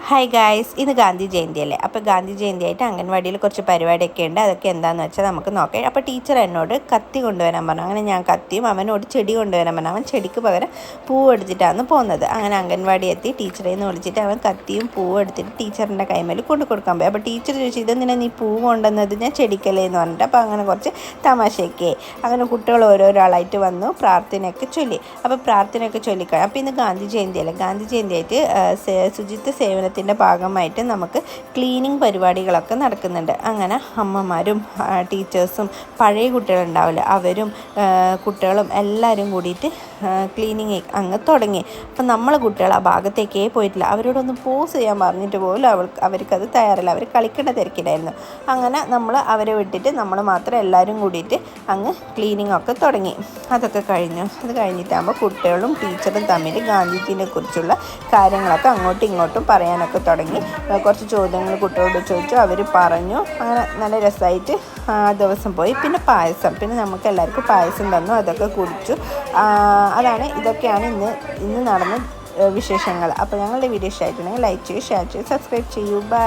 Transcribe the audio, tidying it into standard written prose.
Hi guys, ഇന്ന് ഗാന്ധി ജയന്തി അല്ലേ. അപ്പോൾ ഗാന്ധി ജയന്തി ആയിട്ട് അംഗൻവാടിയിൽ കുറച്ച് പരിപാടിയൊക്കെ ഉണ്ട്. അതൊക്കെ എന്താണെന്ന് വെച്ചാൽ നമുക്ക് നോക്കാം. അപ്പോൾ ടീച്ചർ എന്നോട് കത്തി കൊണ്ടുവരാൻ പറഞ്ഞു. അങ്ങനെ ഞാൻ കത്തിയും അവനോട് ചെടി കൊണ്ടുവരാൻ പറഞ്ഞു. അവൻ ചെടിക്ക് പകരം പൂവ് എടുത്തിട്ടാണ് പോകുന്നത്. അങ്ങനെ അംഗൻവാടി എത്തി ടീച്ചറെ നിന്ന് വിളിച്ചിട്ട് അവൻ കത്തിയും പൂവ് എടുത്തിട്ട് ടീച്ചറിൻ്റെ കൈമേൽ കൊണ്ടു കൊടുക്കാൻ പോയി. അപ്പോൾ ടീച്ചർ ചോദിച്ചു, ഇതെന്തിനാ നീ പൂവ് കൊണ്ടുവന്നത്? ഞാൻ ചെടിക്കല്ലേ എന്ന് പറഞ്ഞിട്ട്. അപ്പോൾ അങ്ങനെ കുറച്ച് തമാശയൊക്കെ അങ്ങനെ കുട്ടികൾ ഓരോരാളായിട്ട് വന്നു പ്രാർത്ഥനയൊക്കെ ചൊല്ലി. അപ്പോൾ പ്രാർത്ഥനയൊക്കെ ചൊല്ലിക്കഴിഞ്ഞു. അപ്പോൾ ഇന്ന് ഗാന്ധി ജയന്തി അല്ലേ. ഗാന്ധി ജയന്തി ആയിട്ട് ശുചിത്വ സേവനത്തിൻ്റെ ഭാഗമായിട്ട് നമുക്ക് ക്ലീനിങ് പരിപാടികളൊക്കെ നടക്കുന്നുണ്ട്. അങ്ങനെ അമ്മമാരും ടീച്ചേഴ്സും പഴയ കുട്ടികളുണ്ടാവില്ല അവരും കുട്ടികളും എല്ലാവരും കൂടിയിട്ട് ക്ലീനിങ് അങ്ങ് തുടങ്ങി. അപ്പം നമ്മളെ കുട്ടികൾ ആ ഭാഗത്തേക്കേ പോയിട്ടില്ല. അവരോടൊന്ന് പോസ് ചെയ്യാൻ പറഞ്ഞിട്ട് പോലും അവർക്കത് തയ്യാറല്ല. അവർ കളിക്കേണ്ട തിരക്കിലായിരുന്നു. അങ്ങനെ നമ്മൾ അവരെ വിട്ടിട്ട് നമ്മൾ മാത്രം എല്ലാവരും കൂടിയിട്ട് അങ്ങ് ക്ലീനിങ് ഒക്കെ തുടങ്ങി. അതൊക്കെ കഴിഞ്ഞു. അത് കഴിഞ്ഞിട്ടാകുമ്പോൾ കുട്ടികളും ടീച്ചറും തമ്മിൽ ഗാന്ധിജിനെ കുറിച്ചുള്ള കാര്യങ്ങളൊക്കെ അങ്ങോട്ടും ഇങ്ങോട്ടും പറയാനൊക്കെ തുടങ്ങി. കുറച്ച് ചോദ്യങ്ങൾ കുട്ടികളോട് ചോദിച്ചു, അവർ പറഞ്ഞു. അങ്ങനെ നല്ല രസമായിട്ട് ദിവസം പോയി. പിന്നെ പായസം, പിന്നെ നമുക്ക് എല്ലാവർക്കും പായസം തന്നു. അതൊക്കെ കുടിച്ചു. ഇതൊക്കെയാണ് ഇന്ന് നടന്ന വിശേഷങ്ങൾ. അപ്പോൾ ഞങ്ങളുടെ വീഡിയോ ഇഷ്ടമായിട്ടുണ്ടെങ്കിൽ ലൈക്ക് ചെയ്യൂ, ഷെയർ ചെയ്യൂ, സബ്സ്ക്രൈബ് ചെയ്യൂ. ബൈ.